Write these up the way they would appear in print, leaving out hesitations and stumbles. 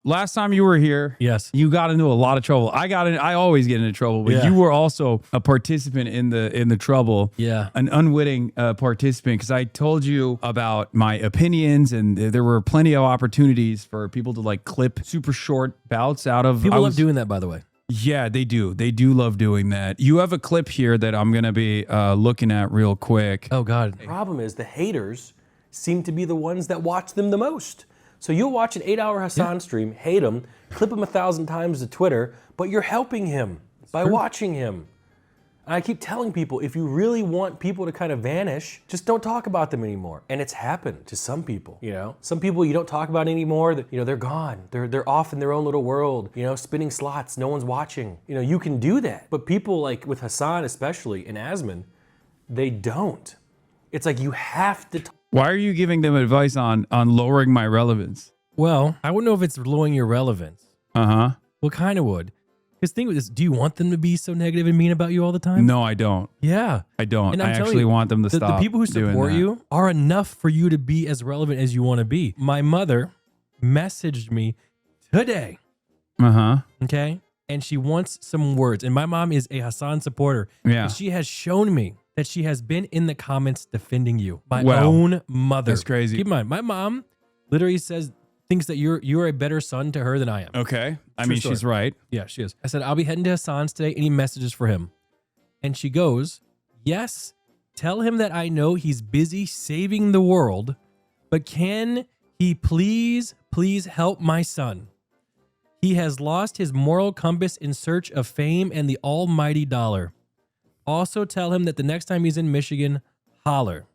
last time you were here, Yes, you got into a lot of trouble. I always get into trouble, but you were also a participant in the trouble. Yeah. An unwitting participant, because I told you about my opinions, and there were plenty of opportunities for people to like clip super short bouts out of. People love doing that, by the way. Yeah, they do. They do love doing that. You have a clip here that I'm gonna be looking at real quick. Oh God. The problem is the haters seem to be the ones that watch them the most. So you'll watch an 8-hour Hasan stream, hate him, clip him 1,000 times to Twitter, but you're helping him by watching him. And I keep telling people, if you really want people to kind of vanish, just don't talk about them anymore. And it's happened to some people, you know? Some people you don't talk about anymore, that, you know, they're gone. They're off in their own little world, you know, spinning slots, no one's watching. You know, you can do that. But people like with Hasan especially, and Asman, they don't. It's like you have to Why are you giving them advice on lowering my relevance? Well, I wouldn't know if it's lowering your relevance. Uh-huh. Well, kind of would. Because think with this, do you want them to be so negative and mean about you all the time? No, I don't. Yeah. I don't. And I actually want them to stop. The people who support you are enough for you to be as relevant as you want to be. My mother messaged me today. Uh-huh. Okay. And she wants some words. And my mom is a Hasan supporter. Yeah. And she has shown me that she has been in the comments defending you. My Wow. own mother. That's crazy. Keep in mind, my mom literally thinks that you're a better son to her than I am. Okay. I True mean, story. she's right. Yeah, she is. I said, I'll be heading to Hasan's today. Any messages for him? And she goes, yes, tell him that I know he's busy saving the world, but can he please help my son? He has lost his moral compass in search of fame and the almighty dollar. Also tell him that the next time he's in Michigan, holler.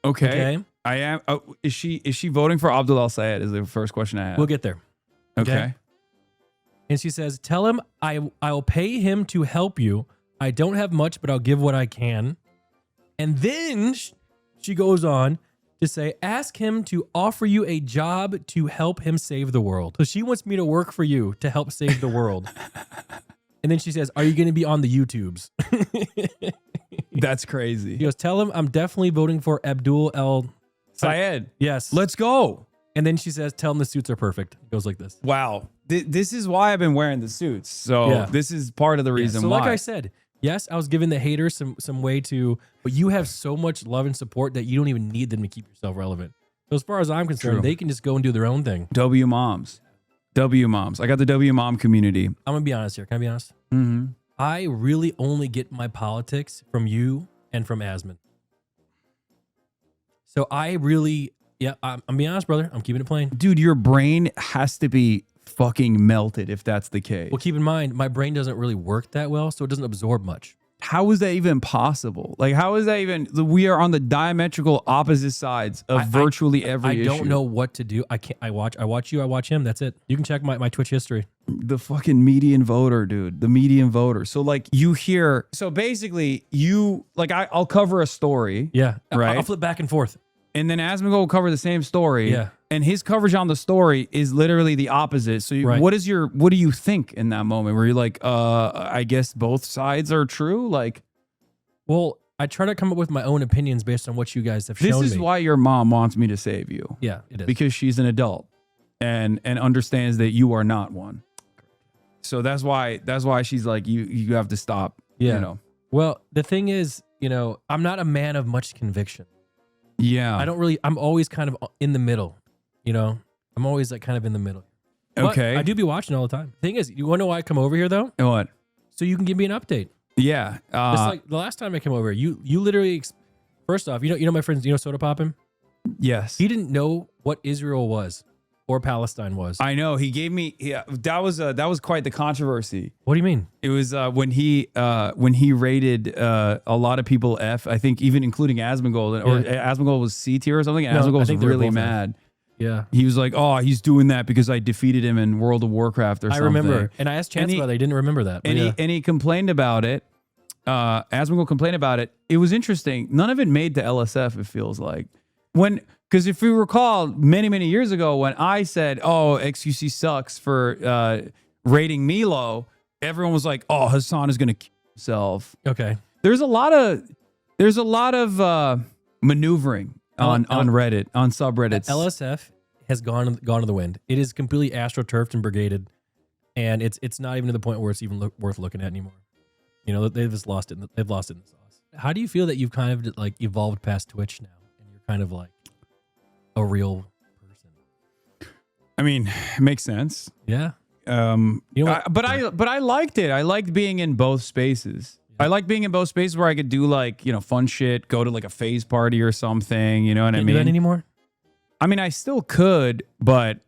Okay. I am. Is she voting for Abdul Al Sayed? Is the first question I have. We'll get there. Okay. And she says, tell him I'll pay him to help you. I don't have much, but I'll give what I can. And then she goes on to say, ask him to offer you a job to help him save the world. So she wants me to work for you to help save the world. And then she says, are you going to be on the YouTubes? That's crazy. He goes, tell him I'm definitely voting for Abdul Al Sayed. Yes. Let's go. And then she says, tell him the suits are perfect. It goes like this. Wow. This is why I've been wearing the suits. So this is part of the reason so why. like I said, yes, I was giving the haters some way to, but you have so much love and support that you don't even need them to keep yourself relevant. So as far as I'm concerned, they can just go and do their own thing. W moms. W moms. I got the W mom community. I'm going to be honest here. Can I be honest? Mm-hmm. I really only get my politics from you and from Asman. So I really, I'm being honest, brother. I'm keeping it plain. Dude, your brain has to be fucking melted if that's the case. Well, keep in mind, my brain doesn't really work that well, so it doesn't absorb much. How is that even possible? Like, how is that even? We are on the diametrical opposite sides of virtually every issue. I don't know what to do. I watch you, I watch him. That's it. You can check my Twitch history. The fucking median voter, dude. The median voter. So like you hear, so basically you, like I'll cover a story. Yeah. Right. I'll flip back and forth. And then Asman will cover the same story. Yeah. And his coverage on the story is literally the opposite. So what do you think in that moment where you're like, I guess both sides are true? Like, well, I try to come up with my own opinions based on what you guys have shown me. This is why your mom wants me to save you. Yeah, it is. Because she's an adult and understands that you are not one. So that's why she's like, you have to stop. Yeah. You know. Well, the thing is, I'm not a man of much conviction. Yeah. I'm always kind of in the middle, I'm always like kind of in the middle. But Okay. I do be watching all the time. The thing is, you want to know why I come over here though? What? So you can give me an update. Yeah. It's like the last time I came over, you literally, first off, you know my friends, Soda Poppin'? Yes. He didn't know what Israel was or Palestine was. I know. He gave me, that was quite the controversy. What do you mean? It was when he rated a lot of people F, I think even including Asmongold, or Asmongold was C tier or something. And Asmongold was really mad. Yeah. He was like, oh, he's doing that because I defeated him in World of Warcraft or something. I remember. And I asked Chance about that. He didn't remember that. And he complained about it. Asmongold complained about it. It was interesting. None of it made to LSF, it feels like. Because if you recall, many, many years ago, when I said, oh, XQC sucks for rating me low, everyone was like, oh, Hasan is going to kill himself. Okay. There's a lot of maneuvering on Reddit, on subreddits. LSF has gone to the wind. It is completely astroturfed and brigaded, and it's not even to the point where it's even worth looking at anymore. You know, they've just lost it. They've lost it in the sauce. How do you feel that you've kind of like evolved past Twitch now, and you're kind of like a real person? I mean, it makes sense. Yeah. You know, but I liked it. I liked being in both spaces. I like being in both spaces where I could do like, you know, fun shit, go to like a phase party or something. You know what I mean? Do that anymore? I mean, I still could, but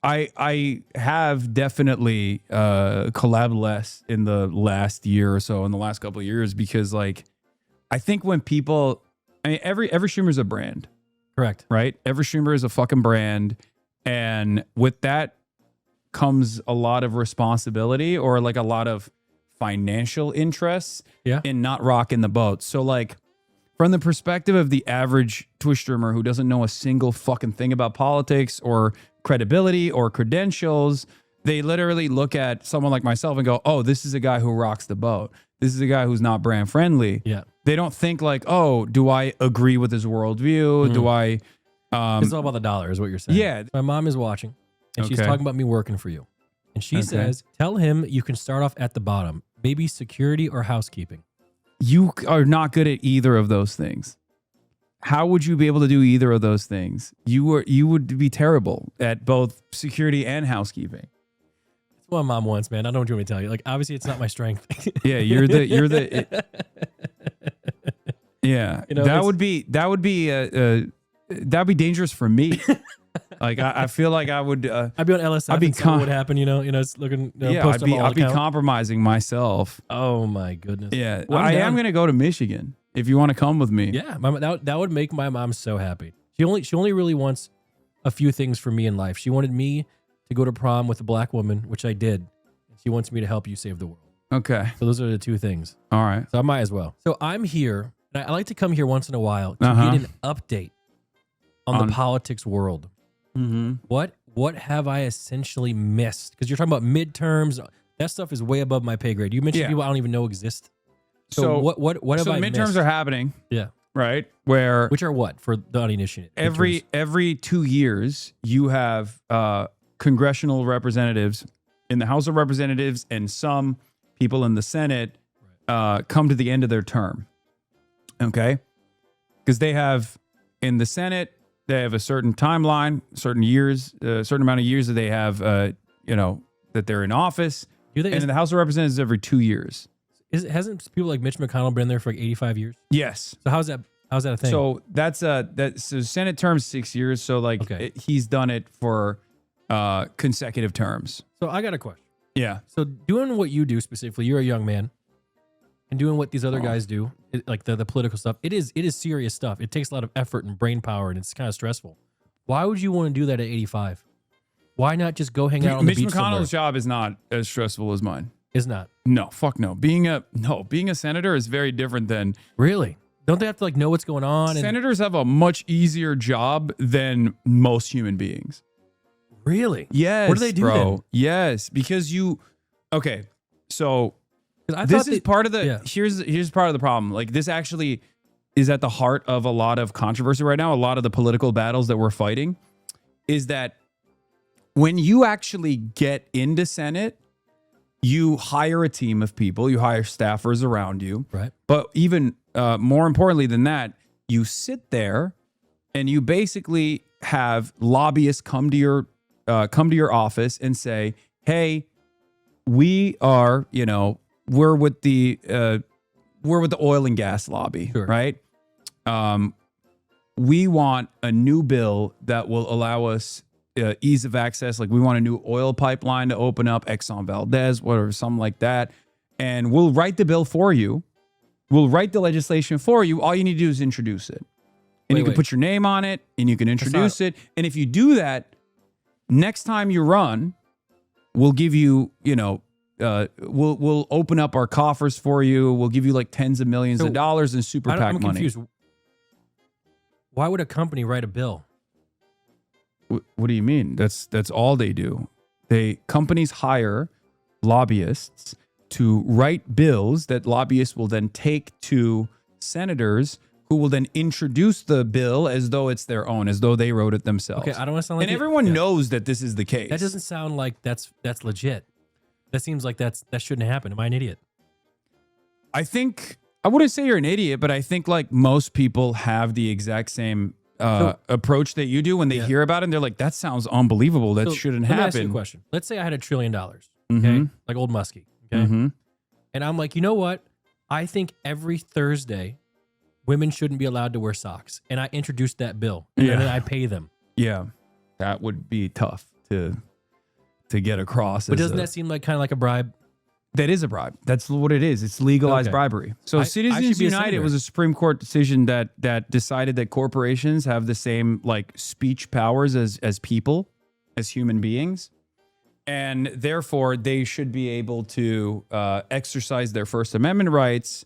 I have definitely collabed less in the last year or so, in the last couple of years, because like I think when people, I mean, every streamer is a brand. Correct. Right? Every streamer is a fucking brand, and with that comes a lot of responsibility, or like a lot of financial interests in not rocking the boat. So like from the perspective of the average Twitch streamer who doesn't know a single fucking thing about politics or credibility or credentials, they literally look at someone like myself and go, oh, this is a guy who rocks the boat. This is a guy who's not brand friendly. Yeah. They don't think like, oh, do I agree with his worldview? Do I... it's all about the dollar is what you're saying. Yeah. My mom is watching, and she's Okay. talking about me working for you. And she says, tell him you can start off at the bottom, maybe security or housekeeping. You are not good at either of those things. How would you be able to do either of those things? You would be terrible at both security and housekeeping. That's what my mom wants, man. I don't know what you want me to tell you. Like, obviously, it's not my strength. Yeah, yeah. You know, that'd be dangerous for me. Like I feel like I would. I'd be on LSF. I'd be and something would happen. You know, it's looking. You know, yeah, post I'd be compromising myself. Oh my goodness. Yeah, Well, I am gonna go to Michigan if you want to come with me. Yeah, that would make my mom so happy. She only really wants a few things from me in life. She wanted me to go to prom with a black woman, which I did. She wants me to help you save the world. Okay. So those are the two things. All right. So I might as well. So I'm here, and I like to come here once in a while to Uh-huh. get an update on the politics world. Mm-hmm. What have I essentially missed? Because you're talking about midterms. That stuff is way above my pay grade. You mentioned people I don't even know exist. So what have so I midterms missed? are happening. Yeah. Right. Where Which are what for the uninitiated? Midterms. every 2 years you have congressional representatives in the House of Representatives and some people in the Senate come to the end of their term. Okay. Because they have in the Senate, they have a certain timeline, certain years, a certain amount of years that they have, that they're in office. Do they? And in the House of Representatives every 2 years. Hasn't people like Mitch McConnell been there for like 85 years? Yes. So how's that a thing? So so Senate term's 6 years. So like he's done it for consecutive terms. So I got a question. Yeah. So doing what you do specifically, you're a young man, and doing what these other guys do, like the political stuff, it is serious stuff. It takes a lot of effort and brain power, and it's kind of stressful. Why would you want to do that at 85? Why not just go hang out on the beach Mitch somewhere? McConnell's job is not as stressful as mine. Is not. No, fuck no. Being a senator is very different than Really? Don't they have to like know what's going on? senators have a much easier job than most human beings. Really? Yes. What do they do bro. then? Yes, because okay. So 'Cause I this thought is part of the yeah. here's part of the problem. Like this actually is at the heart of a lot of controversy right now. A lot of the political battles that we're fighting is that when you actually get into Senate, you hire a team of people, you hire staffers around you. Right. But even more importantly than that, you sit there and you basically have lobbyists come to your office and say, "Hey, we are, we're with the oil and gas lobby, Sure. right? We want a new bill that will allow us ease of access. Like we want a new oil pipeline to open up, Exxon Valdez, whatever, something like that. And we'll write the bill for you. We'll write the legislation for you. All you need to do is introduce it. And you can put your name on it and you can introduce it. And if you do that, next time you run, we'll give you, we'll open up our coffers for you. We'll give you like tens of millions of dollars in super PAC I'm money." confused. Why would a company write a bill? What do you mean? That's all they do. Companies hire lobbyists to write bills that lobbyists will then take to senators who will then introduce the bill as though it's their own, as though they wrote it themselves. Okay, I don't want to sound like and everyone knows that this is the case. That doesn't sound like that's legit. That seems like that shouldn't happen. Am I an idiot? I think I wouldn't say you're an idiot, but I think like most people have the exact same approach that you do when they hear about it. And they're like, that sounds unbelievable. That shouldn't happen. Let me ask you a question. Let's say I had $1 trillion, okay? Like old Muskie, okay? And I'm like, you know what? I think every Thursday, women shouldn't be allowed to wear socks. And I introduced that bill. And then I pay them. Yeah. That would be tough to get across. But doesn't that seem like kind of like a bribe? That is a bribe. That's what it is. It's legalized bribery. So Citizens United was a Supreme Court decision that decided that corporations have the same like speech powers as people, as human beings. And therefore, they should be able to exercise their First Amendment rights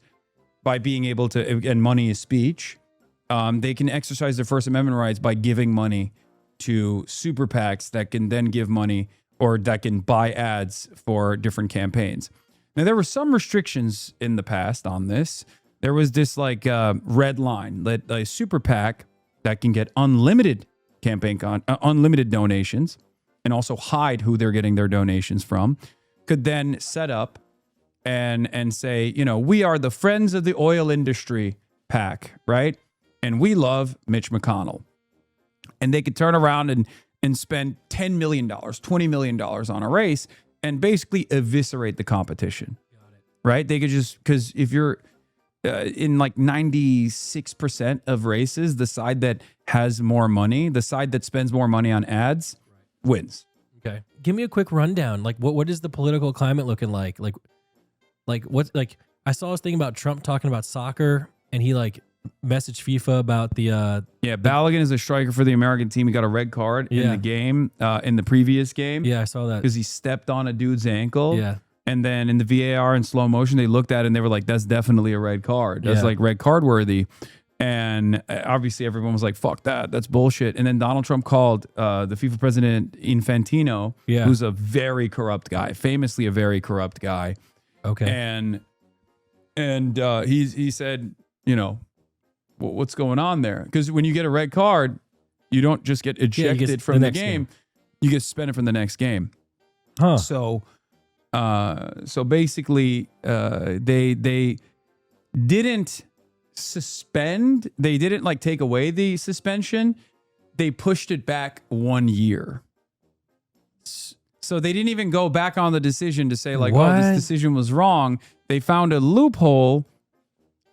by being able to, and money is speech. They can exercise their First Amendment rights by giving money to super PACs that can then give money or that can buy ads for different campaigns. Now, there were some restrictions in the past on this. There was this like red line that a super PAC that can get unlimited unlimited donations and also hide who they're getting their donations from could then set up and say, you know, we are the Friends of the Oil Industry PAC, right? And we love Mitch McConnell. And they could turn around and spend $10 million, $20 million on a race and basically eviscerate the competition, right? They could just, because if you're in like 96% of races, the side that has more money, the side that spends more money on ads wins. Okay. Give me a quick rundown. Like what is the political climate looking like? Like what's like, I saw this thing about Trump talking about soccer and he like messaged FIFA about the Balogun is a striker for the American team. He got a red card in the game, in the previous game. Yeah, I saw that. Because he stepped on a dude's ankle. Yeah. And then in the VAR in slow motion, they looked at it and they were like, that's definitely a red card. That's like red card worthy. And obviously everyone was like, fuck that. That's bullshit. And then Donald Trump called the FIFA president Infantino, who's a very corrupt guy, famously a very corrupt guy. Okay. And he said, you know, what's going on there? Because when you get a red card, you don't just get ejected from the game. You get suspended from the next game. Huh. So basically, they didn't suspend. They didn't like take away the suspension. They pushed it back 1 year. So they didn't even go back on the decision to say like, oh, this decision was wrong. They found a loophole.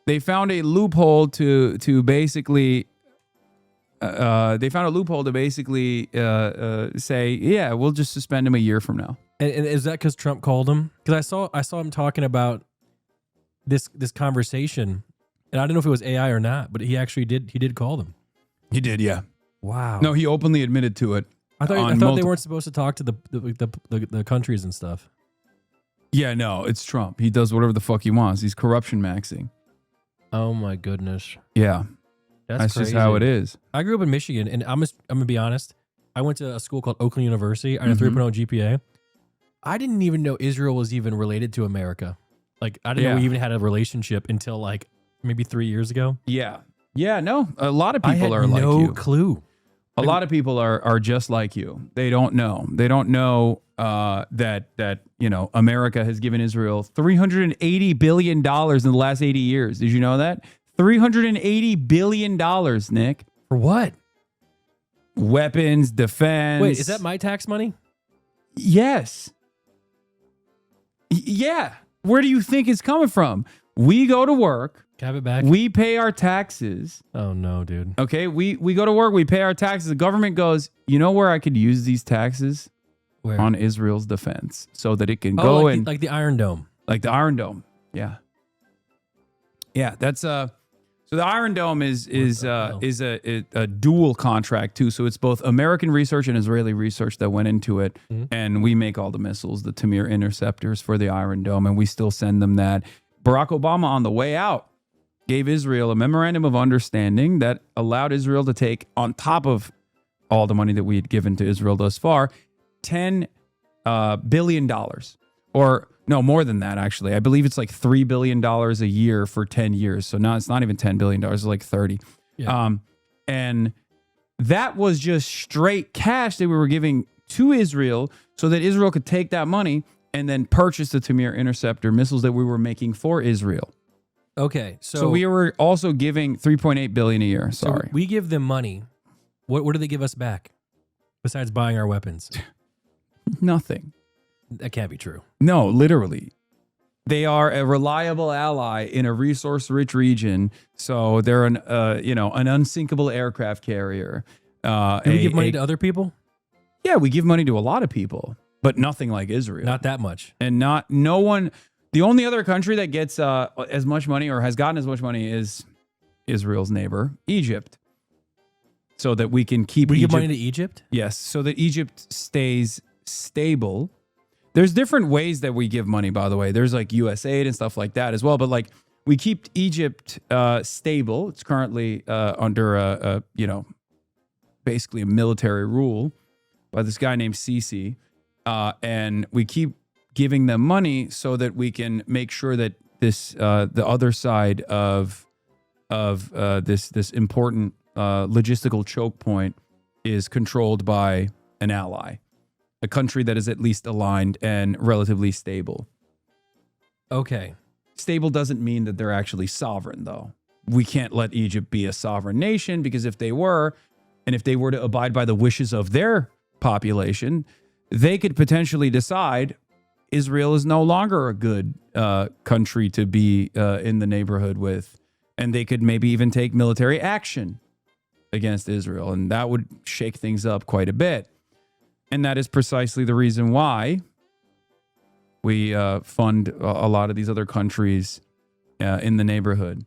They found a loophole to basically. They found a loophole to basically say, yeah, we'll just suspend him a year from now. And is that because Trump called him? Because I saw him talking about this conversation, and I don't know if it was AI or not, but he actually did call them. He did, yeah. Wow. No, he openly admitted to it. I thought they weren't supposed to talk to the countries and stuff. Yeah, no, it's Trump. He does whatever the fuck he wants. He's corruption maxing. Oh my goodness. Yeah. That's just how it is. I grew up in Michigan, and I'm gonna be honest. I went to a school called Oakland University. I had a 3.0 GPA. I didn't even know Israel was even related to America. Like, I didn't know we even had a relationship until like maybe 3 years ago. Yeah. Yeah, no. A lot of people are like you. No clue. A lot of people are just like you. They don't know. They don't know that you know, America has given Israel $380 billion in the last 80 years. Did you know that? $380 billion, Nick. For what? Weapons, defense. Wait, is that my tax money? Yes. Yeah. Where do you think it's coming from? We go to work. Have it back. We pay our taxes. Oh no, dude. Okay, we go to work. We pay our taxes. The government goes, you know where I could use these taxes? Where? On Israel's defense, so that it can go like the Iron Dome. Like the Iron Dome. Yeah. Yeah, that's so the Iron Dome is a dual contract too. So it's both American research and Israeli research that went into it, and we make all the missiles, the Tamir interceptors for the Iron Dome, and we still send them that. Barack Obama on the way out gave Israel a memorandum of understanding that allowed Israel to take, on top of all the money that we had given to Israel thus far, $10 billion, or no, more than that, actually. I believe it's like $3 billion a year for 10 years. So now it's not even $10 billion, it's like 30. Yeah. And that was just straight cash that we were giving to Israel so that Israel could take that money and then purchase the Tamir Interceptor missiles that we were making for Israel. Okay. So we were also giving $3.8 billion a year. So Sorry. we give them money. What do they give us back besides buying our weapons? Nothing. That can't be true. No, literally. They are a reliable ally in a resource-rich region. So they're an unsinkable aircraft carrier. Do we give money to other people? Yeah, we give money to a lot of people, but nothing like Israel. Not that much. And no one. The only other country that gets as much money or has gotten as much money is Israel's neighbor, Egypt. So that we can keep. We Egypt, give money to Egypt? Yes, so that Egypt stays stable. There's different ways that we give money, by the way. There's like USAID and stuff like that as well. But like we keep Egypt stable. It's currently under basically a military rule by this guy named Sisi. And we keep giving them money so that we can make sure that this the other side of this important logistical choke point is controlled by an ally. A country that is at least aligned and relatively stable. Okay. Stable doesn't mean that they're actually sovereign, though. We can't let Egypt be a sovereign nation because if they were, and if they were to abide by the wishes of their population, they could potentially decide Israel is no longer a good country to be in the neighborhood with. And they could maybe even take military action against Israel. And that would shake things up quite a bit. And that is precisely the reason why we fund a lot of these other countries in the neighborhood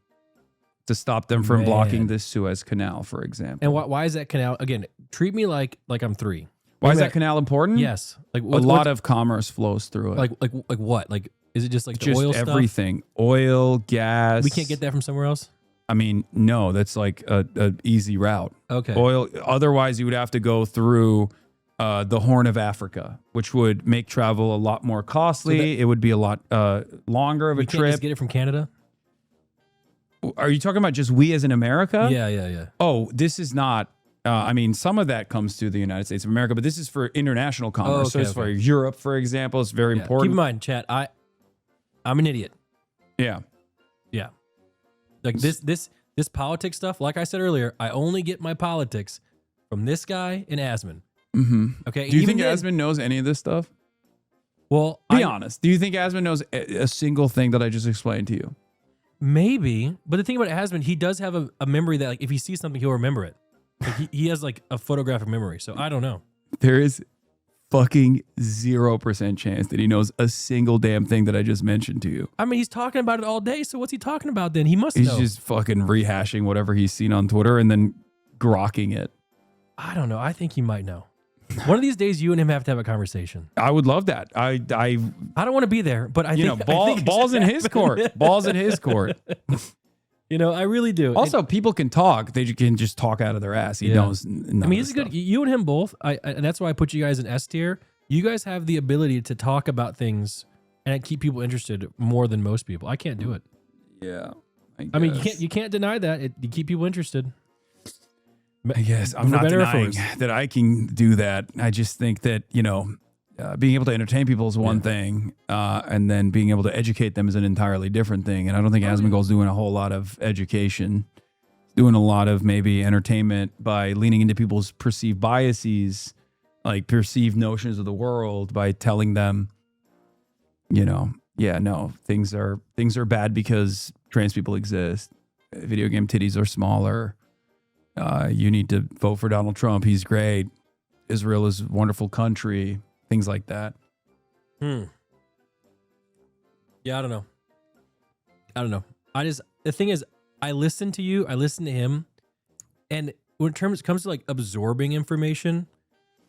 to stop them from blocking the Suez Canal, for example. And why is that canal? Again, treat me like I'm 3. Why is that canal important? Yes. Like a lot of commerce flows through it. Like what? Like is it just like the just oil stuff? Everything. Oil, gas. We can't get that from somewhere else? I mean, no, that's like a easy route. Okay. Oil. Otherwise, you would have to go through the Horn of Africa, which would make travel a lot more costly. It would be a lot longer of a You trip. can't just get it from Canada? Are you talking about just we as in America? Yeah. Oh, this is not. I mean, some of that comes to the United States of America, but this is for international commerce. So it's for Europe, for example. It's very important. Keep in mind, chat, I'm an idiot. Yeah. Yeah. Like this politics stuff, like I said earlier, I only get my politics from this guy and Asman. Mm-hmm. Okay. Do you think Asman knows any of this stuff? Well, be honest. Do you think Asman knows a single thing that I just explained to you? Maybe. But the thing about Asman, he does have a memory that like if he sees something, he'll remember it. Like he has like a photographic memory. So I don't know. There is fucking 0% chance that he knows a single damn thing that I just mentioned to you. I mean, he's talking about it all day. So what's he talking about then? He must know. He's just fucking rehashing whatever he's seen on Twitter and then grokking it. I don't know. I think he might know. One of these days, you and him have to have a conversation. I would love that. I don't want to be there, but I think balls in his court. Balls in his court. I really do. Also, people can talk. They can just talk out of their ass. He knows. I mean, he's good. You and him both. And that's why I put you guys in S tier. You guys have the ability to talk about things and keep people interested more than most people. I can't do it. Yeah. I mean, you can't deny that. You keep people interested. I guess I'm not denying that I can do that. I just think that, being able to entertain people is one thing, and then being able to educate them is an entirely different thing. And I don't think Asmongold's doing a whole lot of education, doing a lot of maybe entertainment by leaning into people's perceived biases, like perceived notions of the world, by telling them, things are bad because trans people exist. Video game titties are smaller. You need to vote for Donald Trump. He's great. Israel is a wonderful country. Things like that. Yeah, I don't know. The thing is, I listen to you. I listen to him. And when it comes to like absorbing information,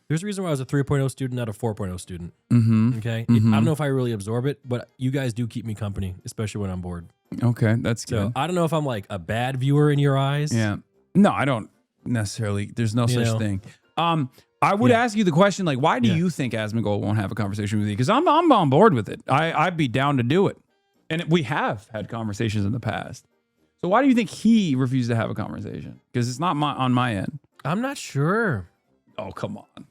there's a reason why I was a 3.0 student, not a 4.0 student. Mm-hmm. Okay. I don't know if I really absorb it, but you guys do keep me company, especially when I'm bored. Okay. That's good. So I don't know if I'm like a bad viewer in your eyes. Yeah. No, I don't necessarily. There's no such thing. I would ask you the question, like, why do you think Asmongold won't have a conversation with you? Because I'm on board with it. I'd be down to do it. And we have had conversations in the past. So why do you think he refused to have a conversation? Because it's not on my end. I'm not sure. Oh, come on.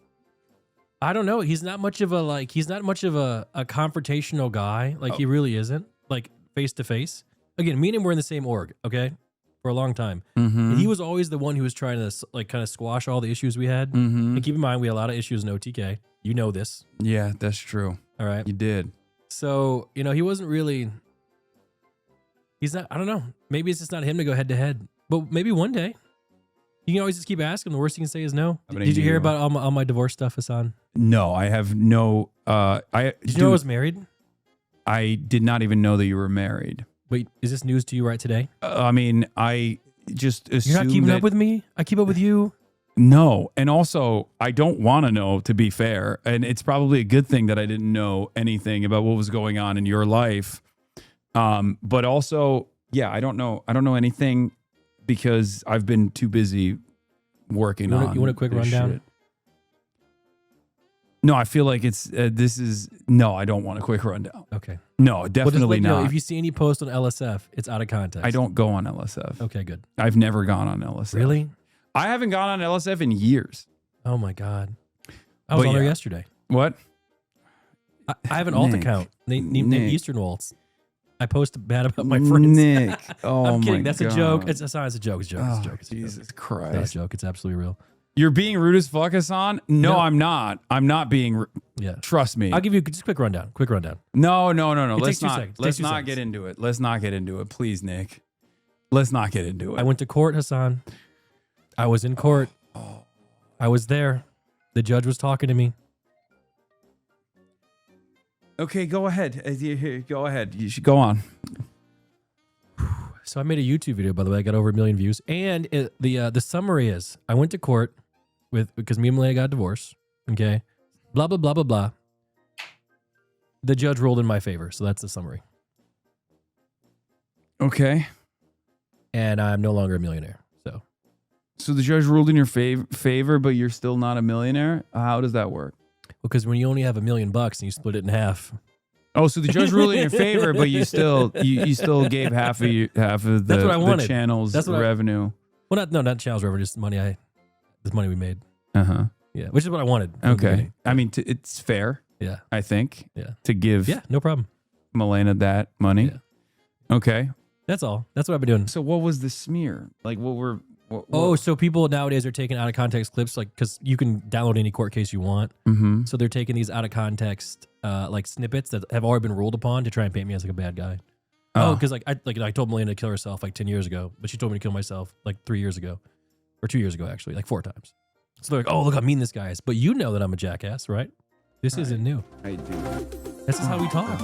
I don't know. He's not much of a confrontational guy. Like he really isn't. Like face to face. Again, me and him were in the same org, okay? For a long time. And he was always the one who was trying to like kind of squash all the issues we had. And keep in mind, we had a lot of issues in OTK. You know this. Yeah, that's true. All right. You did. So, you know, he wasn't really, he's not, I don't know. Maybe it's just not him to go head to head. But maybe one day. You can always just keep asking. The worst you can say is no. Did you hear about all my divorce stuff, Hasan? No, I have no. Did you know I was married? I did not even know that you were married. Wait, is this news to you right today? I mean, I just assume you're not keeping up with me. I keep up with you. No, and also I don't want to know. To be fair, and it's probably a good thing that I didn't know anything about what was going on in your life. But also, yeah, I don't know. I don't know anything because I've been too busy working on. You want a quick rundown? Shit. No, I feel like it's this is no. I don't want a quick rundown. Okay. No, definitely not. Know, if you see any post on LSF, it's out of context. I don't go on LSF. Okay, good. I've never gone on LSF. Really? I haven't gone on LSF in years. Oh my god. I was on there yesterday. What? I have an alt account named Eastern Waltz. I post bad about my friends. Nick. Oh, I'm kidding. my That's God. a joke. It's a joke. It's a joke. It's a joke. It's a Jesus joke. Christ. It's not a joke. It's absolutely real. You're being rude as fuck, Hasan? No, I'm not. I'm not being. Yeah. Trust me. I'll give you just a quick rundown. No. It Let's takes 2 not. seconds. Let's not get into it. Let's not get into it, please, Nick. Let's not get into it. I went to court, Hasan. I was in court. I was there. The judge was talking to me. Okay, go ahead. Go ahead. You should go on. So I made a YouTube video, by the way. I got over 1 million views. And the summary is, I went to court because me and Malaya got divorced. Okay. Blah, blah, blah, blah, blah. The judge ruled in my favor. So that's the summary. Okay. And I'm no longer a millionaire. So the judge ruled in your favor, but you're still not a millionaire? How does that work? Well, because when you only have $1 million and you split it in half. Oh, so the judge ruled in your favor, but you still gave half of the channel's revenue. Not channel's revenue, just money we made. Yeah, which is what I wanted. Okay, I mean it's fair. Yeah, I think. Yeah, to give. Yeah, no problem. Milena that money. Yeah. Okay, that's all. That's what I've been doing. So what was the smear? Like what? So people nowadays are taking out of context clips, like because you can download any court case you want. So they're taking these out of context, like snippets that have already been ruled upon to try and paint me as like a bad guy. Because I told Milena to kill herself like 10 years ago, but she told me to kill myself like 3 years ago, or 2 years ago actually, like 4 times. So they're like, oh, look how mean this guy is. But you know that I'm a jackass, right? This isn't new. I do. This is how we talk.